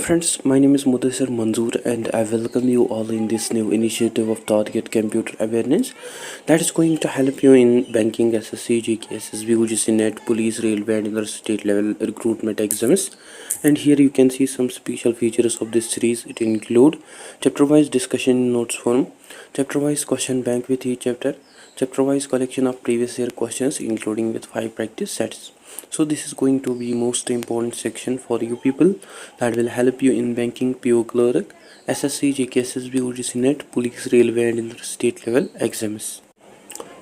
friends, my name is Mudasar Manzoor and I welcome you all in this new initiative of Target Computer Awareness that is going to help you in banking, SSC, GK, SSB, UGC, NET, police, railway and other state level recruitment exams. And here you can see some special features of this series. It include chapter wise discussion in notes form, chapter wise question bank with each chapter wise collection of previous year questions including with 5 practice sets. So this is going to be most important section for you people that will help you in banking, PO clerk, SSC, JK, SSB, UGC, NET, police, railway and in state level exams.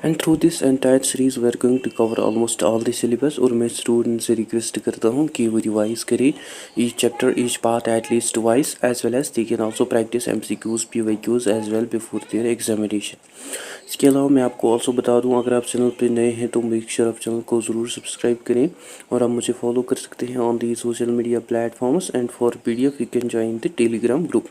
And through this entire series we are going to cover almost all the syllabus और मैं student से request करता हूँ कि वो revise करे each chapter, each part at least twice, as well as they can also practice MCQs, PYQs as well before their examination. इसके अलावा मैं आपको ऑल्सो बता दूं, अगर आप चैनल पे नए हैं तो मेक श्योर आप चैनल को ज़रूर सब्सक्राइब करें और आप मुझे फॉलो कर सकते हैं on the social media platforms and for PDF you can join the Telegram group.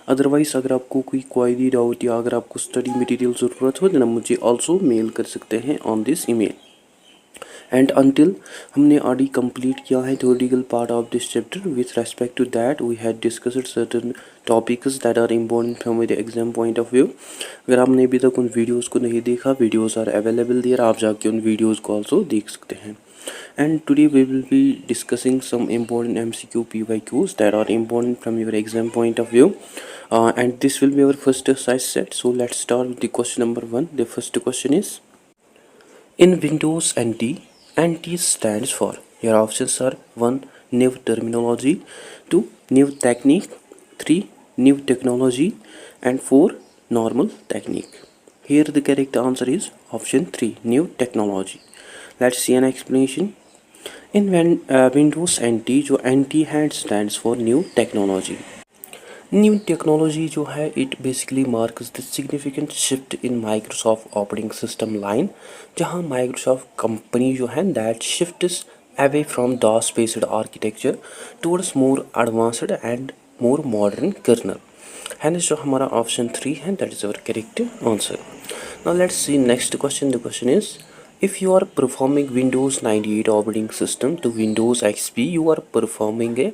Otherwise अगर आपको कोई क्वेरी डाउट या अगर आपको स्टडी मटेरियल ज़रूरत हो तो आप मुझे ऑल्सो मेल कर सकते हैं on this email. And until हमने already complete किया है theoretical part of this chapter. With respect to that we had discussed certain topics that are important from the exam point of view. अगर आपने अभी तक उन वीडियोस को नहीं देखा, वीडियोस आर अवेलेबल देयर, आप जाके उन वीडियोस को also देख सकते हैं. And today we will be discussing some important MCQ PYQs that are important from your exam point of view. And this will be our first exercise set. So let's start with the question number 1. The first question is, in Windows NT, NT stands for, your options are 1. New terminology, 2. New technique, 3. New technology and 4. Normal technique. Here the correct answer is option 3. New technology. Let's see an explanation. In Windows NT, जो NT है stands for new technology. New technology जो है it basically marks the significant shift in Microsoft operating system line, जहां Microsoft company जो है that shifts away from DOS based architecture towards more advanced and more modern kernel. And जो हमारा option 3 है that is our correct answer. Now let's see next question. The question is, if you are performing Windows 98 operating system to Windows XP, you are performing a.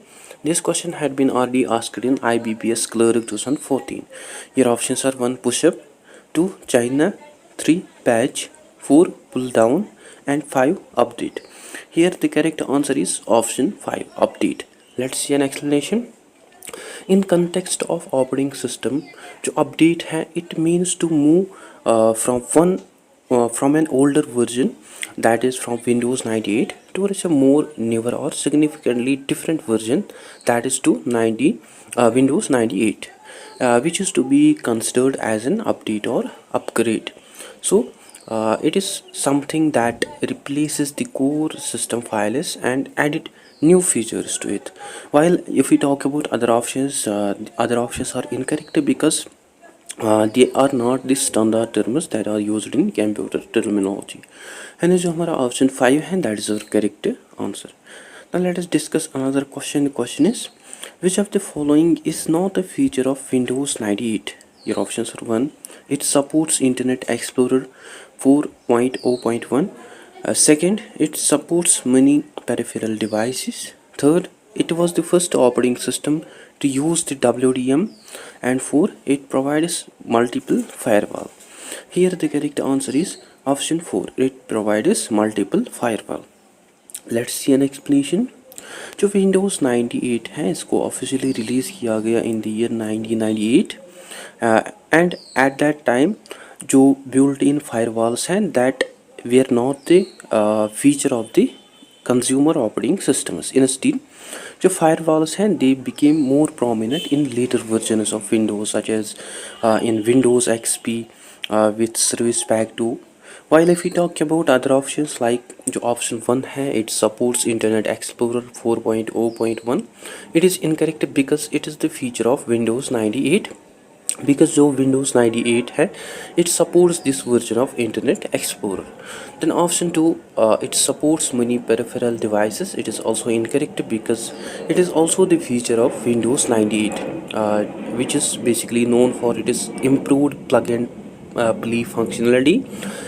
This question had been already asked in IBPS Clerk 2014. Your options are 1. Push-up, 2. China, 3. Patch, 4. Pull down and 5. Update. Here the correct answer is option 5. Update. Let's see an explanation. In context of operating system, जो update है it means to move from an older version, that is from Windows 98, towards a more newer or significantly different version, that is to Windows 98, which is to be considered as an update or upgrade. So it is something that replaces the core system files and added new features to it. While if we talk about other options are incorrect because they are not the standard terms that are used in computer terminology. And जो हमारा option 5 है that is our correct answer. Now let us discuss another question. The question is, which of the following is not a feature of Windows 98? Your options are 1. It supports Internet Explorer 4.0.1. Second, it supports many peripheral devices. Third, it was the first operating system to use the WDM. And 4, it provides multiple firewall. Here the correct answer is option 4. It provides multiple firewall. Let's see an explanation. जो Windows 98 है इसको officially release किया गया in the year 1998 and at that time जो built in firewalls हैं that were not the feature of the consumer operating systems. Instead, जो firewalls हैं they became more prominent in later versions of Windows, such as in Windows XP with Service Pack 2. While if we talk about other options like जो option 1 है it supports Internet Explorer 4.0.1, it is incorrect because it is the feature of Windows 98. Because जो Windows 98 है it supports this version of Internet Explorer. Then option 2, it supports many peripheral devices. It is also incorrect because it is also the feature of Windows 98, which is basically known for its improved plug and play functionality,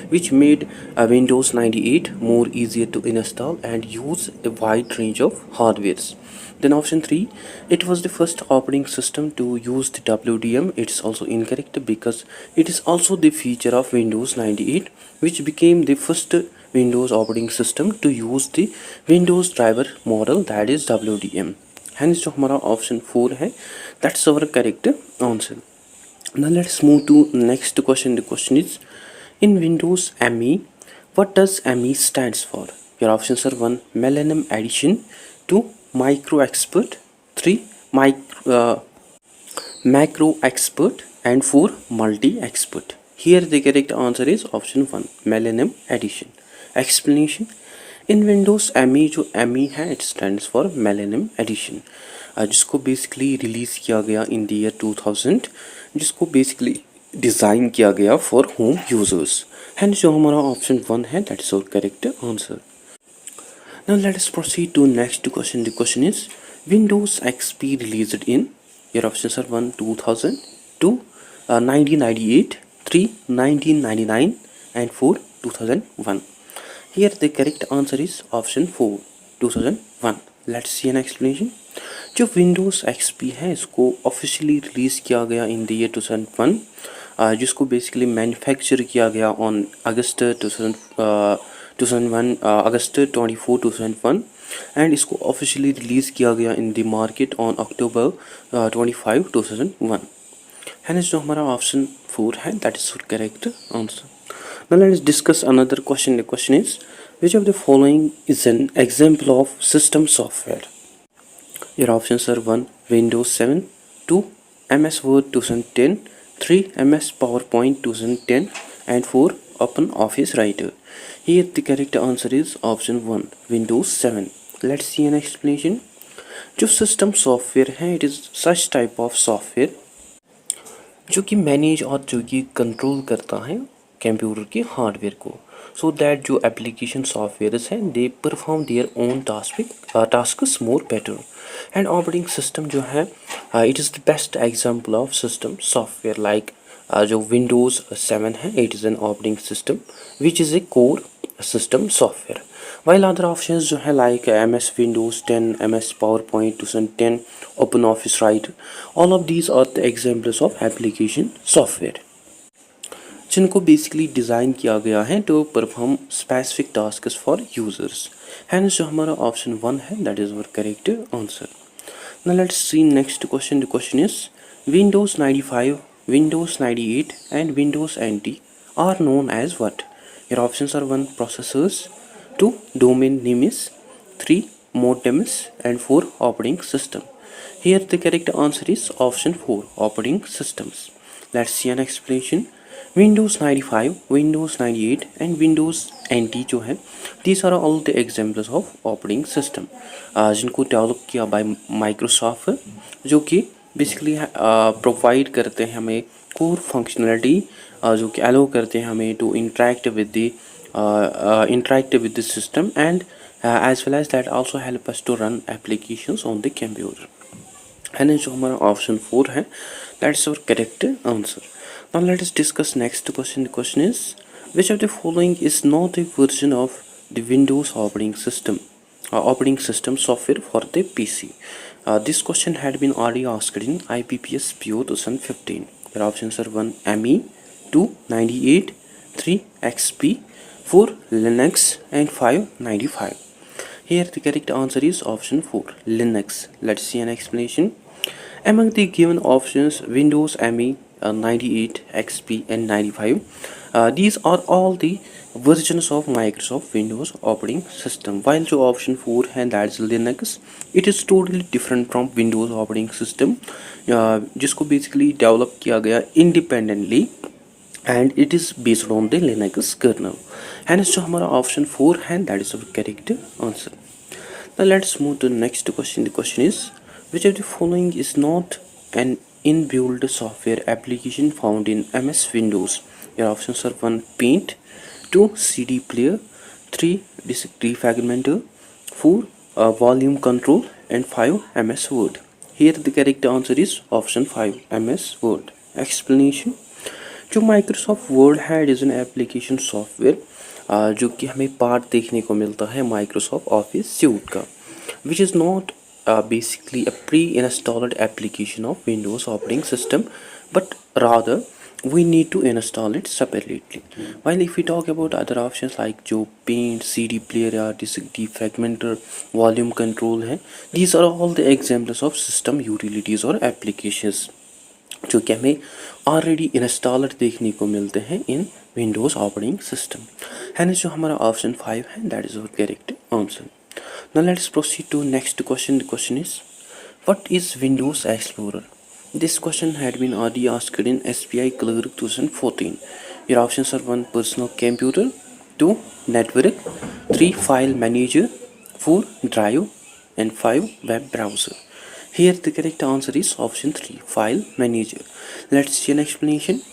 which made Windows 98 more easier to install and use a wide range of hardwares. Then option 3, it was the first operating system to use the WDM. It's also incorrect because it is also the feature of Windows 98, which became the first Windows operating system to use the Windows driver model, that is WDM. Hence जो हमारा option 4 है, that's our correct answer. Now let's move to next question. The question is, in Windows ME, what does ME stands for? Your options are 1, Millennium Edition, 2, Micro Expert, 3, Macro Expert, and 4, Multi Expert. Here the correct answer is option 1, Millennium Edition. Explanation: in Windows ME जो ME है, it stands for Millennium Edition, जिसको basically release किया गया in the year 2000, जिसको basically design किया गया for home users. And जो हमारा ऑप्शन 1 है, that is our correct answer. Now let us proceed to next question. The question is, Windows XP released in, your options are 1, 2000, 2, 1998, 3, 1999, and 4, 2001. Here the correct answer is option 4, 2001. Let's see an explanation. जो Windows XP है, इसको officially release किया गया in the year 2001, जिसको basically manufacture किया गया on August 2001, August 24, 2001, and इसको officially release किया गया in the market on October 25, 2001. And जो हमारा ऑप्शन 4 है, that is correct answer. Now let us discuss another question. The question is, which of the following is an example of system software? Your options are 1, Windows 7, 2, MS Word 2010, 3, MS PowerPoint 2010, and 4, OpenOffice Writer. Here the correct answer is option 1, Windows 7. Let's see an explanation. जो system software है, it is such type of software जो कि manage और जो कि control करता है computer के हार्डवेयर को, सो दैट जो एप्लीकेशन सॉफ्टवेयर्स हैं, they perform their own tasks more better. And operating system जो है, it is the best example of system software. Like जो विंडोज़ 7 है, it is an operating system which is a core system software. while other options जो है like MS Windows 10, MS PowerPoint 2010, OpenOffice Writer, all of these are the examples of application software जिनको basically design किया गया है to perform specific tasks for users. Hence जो हमारा option 1 है, that is our correct answer. Now let's see next question. The question is, Windows 95, Windows 98, and Windows NT are known as what? Your options are 1, processors, 2, domain names, 3, modems, and 4, operating system. Here the correct answer is option 4, operating systems. Let's see an explanation. Windows 95, Windows 98, and Windows NT जो है, these are all the examples of operating system जिनको develop किया bye Microsoft, जो कि basically provide करते हैं हमें core functionality, जो कि अलाउ करते हैं हमें to interact with the system, and as well as that also help us to run applications on the computer. And जो हमारा ऑप्शन 4 है, that's our correct answer. Now let us discuss next question. The question is, which of the following is not a version of the Windows operating system software for the PC? This question had been already asked in IPPS PO 2015. Your options are 1, ME, 2, 98, 3, XP, 4, Linux, and 5, 95. Here the correct answer is option 4, Linux. Let's see an explanation. Among the given options, Windows ME, 98, XP, and 95, these are all the versions of Microsoft Windows operating system. While जो option 4 है, that's Linux, it is totally different from Windows operating system, जिसको basically develop किया गया independently, and it is based on the Linux kernel. Hence जो हमारा option 4 है, that is our correct answer. Now let's move to the next question. The question is, which of the following is not an inbuilt software application found in MS Windows? Your options are 1, Paint, 2, CD player, 3, disk defragmenter, 4, volume control, and 5, MS Word. Here the correct answer is option 5, MS Word. Explanation. जो Microsoft word है it is an application software जो कि हमें part देखने को मिलता है Microsoft office suit का, which is not basically a pre-installed application of Windows operating system, but rather we need to install it separately. While if we talk about other options like जो Paint, CD player या defragmenter, volume control है, these are all the examples of system utilities और applications जो कि हमें already installer देखने को मिलते हैं इन विंडोज़ ऑपरेटिंग सिस्टम। है जो हमारा ऑप्शन 5 है that is our correct answer. Now let's proceed to next question. The question is, what is Windows Explorer? This question had been already asked in SPI Clerk 2014. Your options are 1. Personal computer, 2. Network, 3. File manager, 4. Drive, and 5. Web browser. Here the correct answer is option 3. File manager. Let's see an explanation.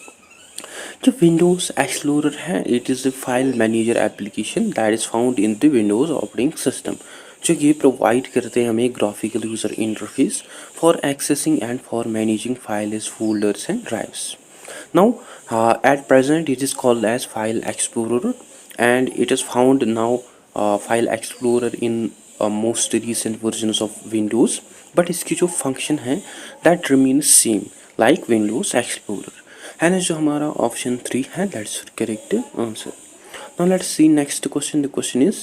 जो Windows explorer है it is the file manager application that is found in the Windows operating system, जो ये provide करते हैं हमें graphical user interface for accessing and for managing files, folders and drives. Now, at present, it is called as File Explorer, and it is found now File Explorer in most recent versions of Windows. But इसकी जो function है that remains same like Windows Explorer. And जो हमारा option 3 है that's correct answer. Now let's see next question. The question is,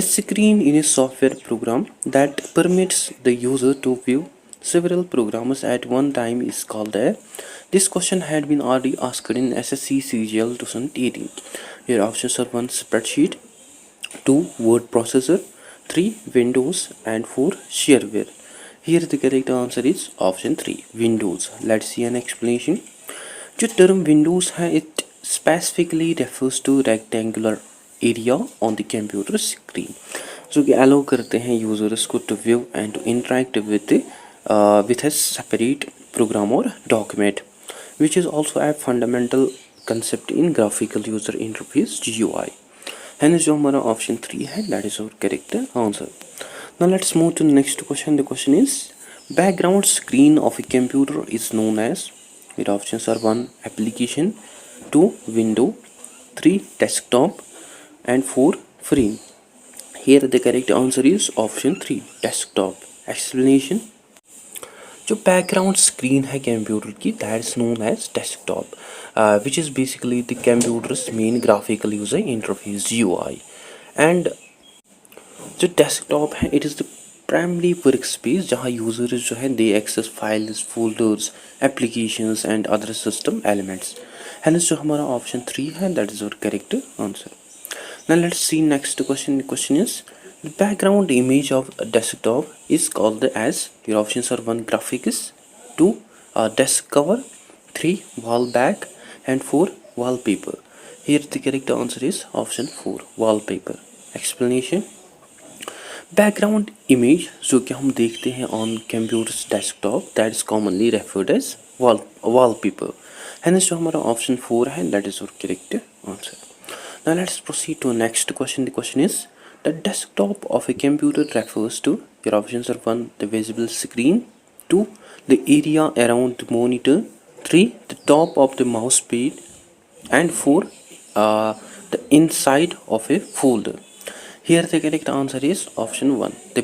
a screen in a software program that permits the user to view several programs at one time is called a. This question had been already asked in SSC CGL 2018. Your options are 1. Spreadsheet, 2. Word processor, 3. Windows, and 4. Shareware. Here the correct answer is option 3. Windows. Let's see an explanation. जो term Windows है it specifically refers to rectangular area on the computer screen, जो कि allow करते हैं users को to view and to interact with a separate program or document, which is also a fundamental concept in graphical user interface GUI. Hence जो हमारा option 3 है that is our correct answer. Now let's move to the next question. The question is, background screen of a computer is known as. Your options are 1. Application, 2. Window, 3. Desktop, and 4. Frame. Here the correct answer is option 3. Desktop. Explanation. जो background screen है computer की that is known as desktop, which is basically the computer's main graphical user interface GUI. And जो desktop है it is the primary work space जहाँ users जो है they access files, folders, applications and other system elements. Hence जो हमारा option 3 है that is our correct answer. Now let's see next question. The question is, the background image of desktop is called as. Your options are 1. Graphics, 2. Desk cover, 3. Wall back, and 4. wallpaper. Here the correct answer is option 4. wallpaper. Explanation. Background image जो कि हम देखते हैं on computer's desktop that is commonly referred as wallpaper. Hence जो हमारा option 4 है that is our correct answer. Now let's proceed to next question. The question is, the desktop of a computer refers to. Your options are 1. The visible screen, 2. The area around the monitor, 3. The top of the mouse pad, and 4. The inside of a folder. Here the correct answer is option 1. The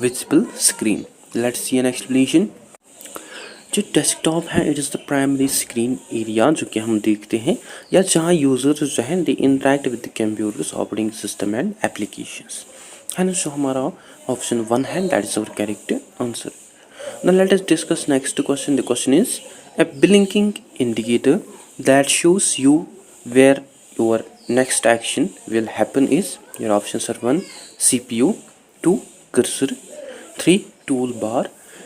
visible screen. Let's see an explanation. जो desktop है it is the primary screen area जो कि हम देखते हैं या जहाँ users जो हैं they interact with the computer's operating system and applications. है ना जो हमारा ऑप्शन 1 है that is our correct answer. Now let us discuss next question. The question is, a blinking indicator that shows you where your next action will happen is. Your options are 1. CPU, 2. Cursor, 3. Toolbar,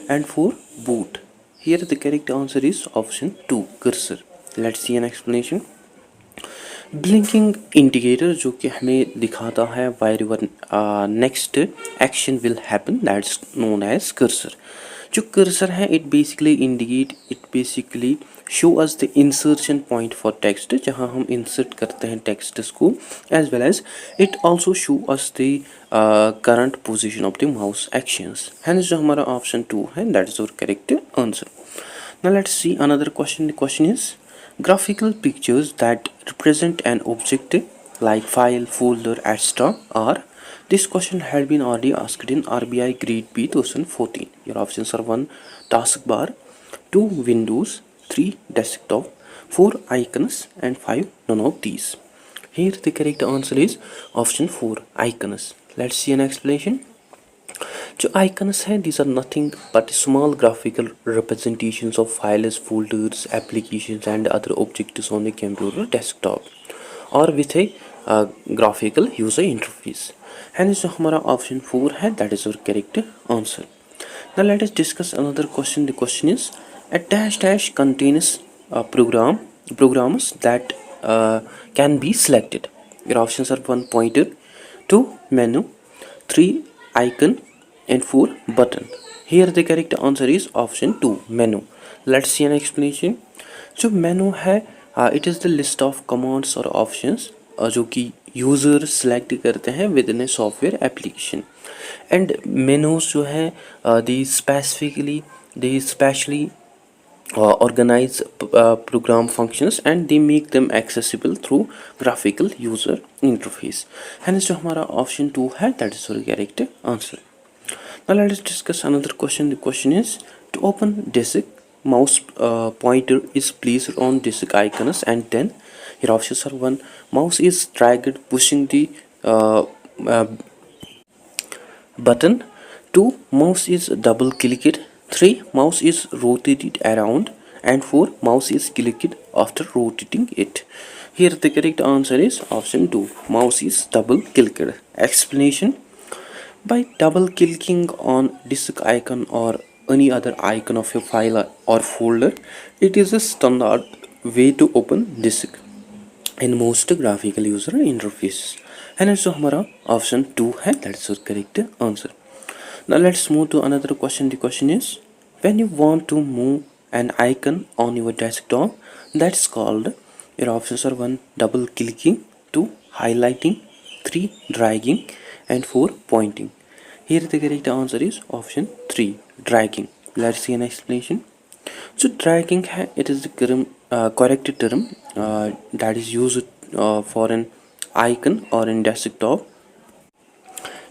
and 4. Boot. Here the correct answer is option 2. Cursor. Let's see an explanation. Blinking indicator जो कि हमें दिखाता है where your next action will happen that's known as cursor. जो cursor है it basically show us the insertion point for text जहां हम इंसर्ट करते हैं टेक्स्ट को, as well as it also show us the current position of the mouse actions. Hence जो हमारा ऑप्शन 2 है that is our correct answer. Now let's see another question. The question is, Graphical pictures that represent an object like file, folder, etc. are. This question had been already asked in RBI Grade B 2014. Your options are 1 taskbar, 2 windows, 3 desktop, 4 icons, and 5 none of these. Here the correct answer is option 4 icons. Let's see an explanation. जो icons हैं these are nothing but small graphical representations of files, folders, applications and other objects on a computer desktop or with a graphical user interface. Hence जो हमारा option 4 है that is our correct answer. Now let us discuss another question. The question is a dash dash contains programs that can be selected. Your options are 1 pointer, 2 menu, 3 icon and 4 button. Here the correct answer is option 2 menu. Let's see an explanation. जो मेनू है it is the list of commands or options जो कि user select करते हैं with in a software application. And menus जो है दे specially organize program functions and they make them accessible through graphical user interface. Hence जो हमारा option 2 है that is our correct answer. Now let us discuss another question. The question is to open disk, mouse pointer is placed on disk icons and then your options are 1 mouse is dragged pushing the uh, button, 2 mouse is double clicked, 3 mouse is rotated around and 4 mouse is clicked after rotating it. Here the correct answer is option 2 mouse is double clicked. Explanation: by double clicking on disk icon or any other icon of a file or folder, it is a standard way to open disk in most graphical user interfaces. And so हमारा option 2 है that is the correct answer. Now let's move to another question. The question is when you want to move an icon on your desktop, that's called. Your options are 1 double clicking, 2 highlighting, 3 dragging and 4 pointing. Here the correct answer is option 3 dragging. Let's see an explanation. So dragging है it is the correct term that is used for an icon or in desktop.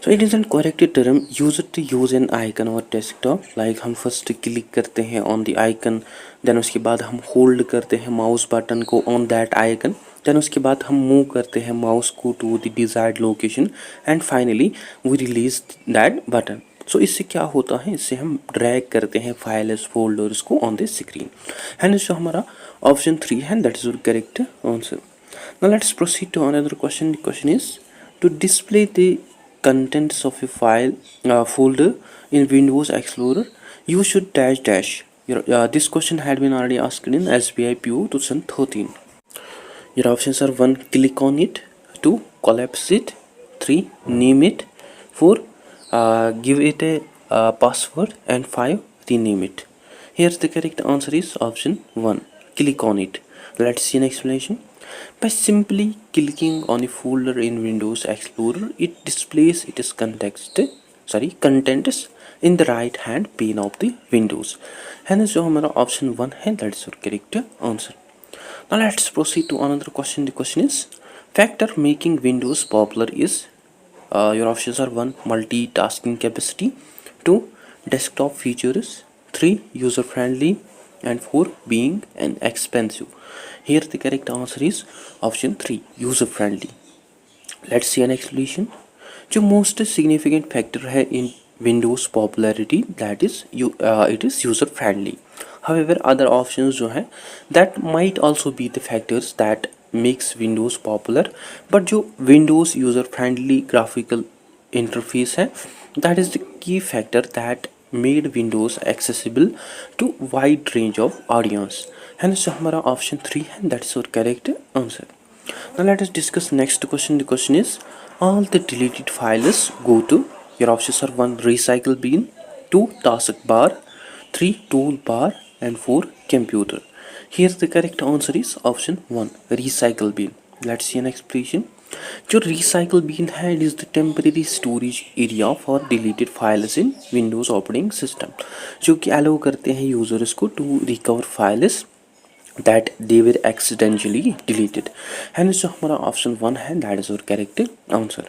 So it is a correct term used to use an icon or desktop. Like हम first click करते हैं on the icon, then उसके बाद हम hold करते हैं mouse button को on that icon, then उसके बाद हम move करते हैं mouse को to the desired location and finally we release that button. So इससे क्या होता है, इससे हम drag करते हैं files folders को on the screen. And जो हमारा option 3 है that is your correct answer. Now let's proceed to another question. The question is to display the contents of a file folder in Windows Explorer, you should dash dash. This question had been already asked in SBI PO 2013. Your options are 1 click on it, 2 collapse it, 3 name it, 4 give it a password and 5 rename it. Here's the correct answer is option 1 click on it. Let's see an explanation. By simply clicking on a folder in Windows Explorer, it displays its contents in the right hand pane of the Windows. Hence जो हमारा option 1 है that is your correct answer. Now let's proceed to another question. The question is factor making Windows popular is your options are 1 multitasking capacity, 2 desktop features, 3 user friendly and 4 being expensive. Here the correct answer is option 3 user friendly. Let's see an explanation. जो most significant factor है in Windows popularity that is it is user friendly. However other options जो है that might also be the factors that makes Windows popular, but जो Windows user friendly graphical interface है that is the key factor that made Windows accessible to wide range of audience. Hence हमारा option 3 है that is our correct answer. Now let us discuss next question. The question is all the deleted files go to. Your options are 1 recycle bin, 2 taskbar, 3 toolbar and 4 computer. Here the correct answer is option 1 recycle bin. Let's see an explanation. जो recycle bin है it is the temporary storage area for deleted files in Windows operating system, जो कि allow करते हैं users को to recover files that they were accidentally deleted. Hence जो हमारा option 1 है, that is our correct answer.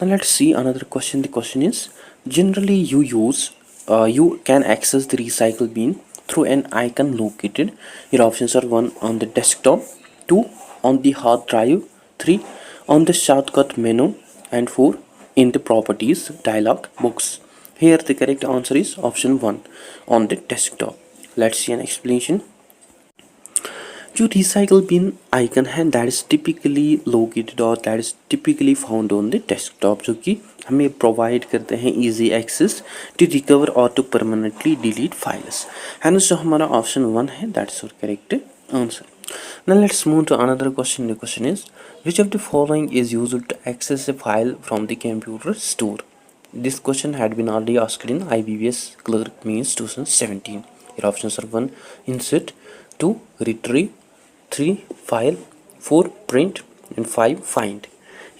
Now let's see another question. The question is, generally you can access the recycle bin through an icon located. Your options are 1 on the desktop, 2 on the hard drive, 3 on the shortcut menu, and 4 in the properties dialog box. Here the correct answer is option 1 on the desktop. Let's see an explanation. जो recycle bin icon है that is typically located और that is typically found on the desktop, जो कि हमें provide करते हैं easy access to recover और to permanently delete files. Hence जो हमारा ऑप्शन 1 है that is correct answer. Now let's move to another question. The question is, which of the following is used to access a file from the computer store? This question had been already asked in IBPS Clerk Means 2017. Your options are 1 insert, 2 retrieve, 3 file, 4 print, and 5 find.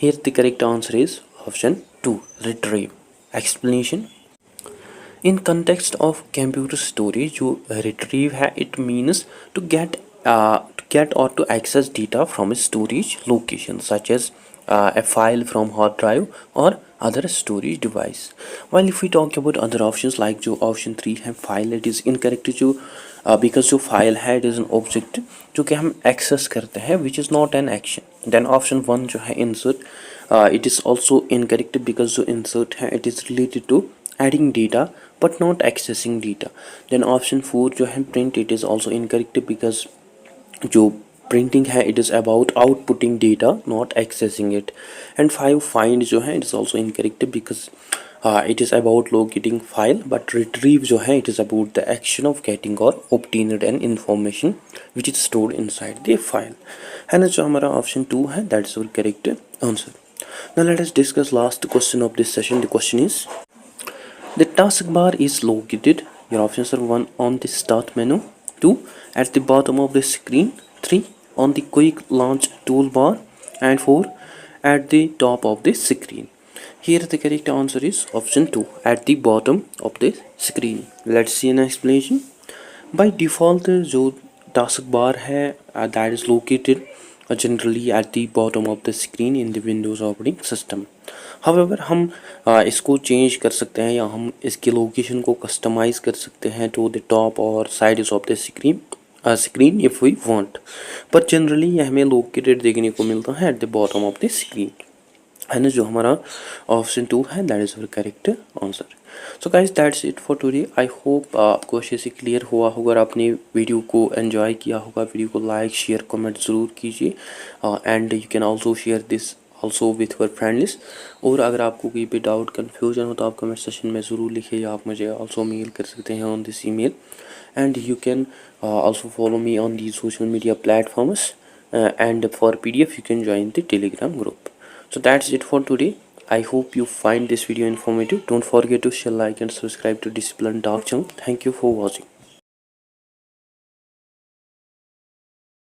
Here the correct answer is option 2 retrieve. Explanation. In context of computer storage, जो retrieve है it means to get or to access data from a storage location such as a file from hard drive or other storage device. While if we talk about other options like जो option 3 है file, it is incorrect जो because जो file है it is an object जो कि हम access करते हैं which is not an action. Then option 1 जो है insert, it is also incorrect because जो insert है it is related to adding data but not accessing data. Then option 4 जो है print, it is also incorrect because जो printing है it is about outputting data not accessing it. And 5 find जो है it is also incorrect because it is about locating file, but retrieve जो है it is about the action of getting or obtained an information which is stored inside the file. And जो हमारा option 2 है that is our correct answer. Now let us discuss last question of this session. The question is, the taskbar is located. Your options are 1 on the start menu, 2 at the bottom of the screen, 3 on the quick launch toolbar, and 4 at the top of the screen. Here the correct answer is option 2 at the bottom of the screen. Let's see an explanation. By default जो taskbar है that is located generally at the bottom of the screen in the Windows operating system. However हम इसको change कर सकते हैं या हम इसकी लोकेशन को कस्टमाइज़ कर सकते हैं टू द टॉप और sides of the screen if we want, पर जनरली ये हमें लोकेटेड देखने को मिलता है at the bottom of the screen. है ना, जो हमारा ऑप्शन 2 है that is our correct answer. So guys that's it for today. I hope आपको अच्छे से क्लियर हुआ होगा और आपने वीडियो को एंजॉय किया होगा। वीडियो को लाइक शेयर कमेंट ज़रूर कीजिए and you can also share this also with your friend list. और अगर आपको कोई भी डाउट कन्फ्यूजन हो तो आप कमेंट सेक्शन में ज़रूर लिखिए या आप मुझे ऑल्सो मेल कर सकते हैं on this email. And you can also follow me on the social media platforms and for PDF you can join the Telegram group. So that's it for today. I hope you find this video informative. Don't forget to share, like and subscribe to Discipline Talk channel. Thank you for watching.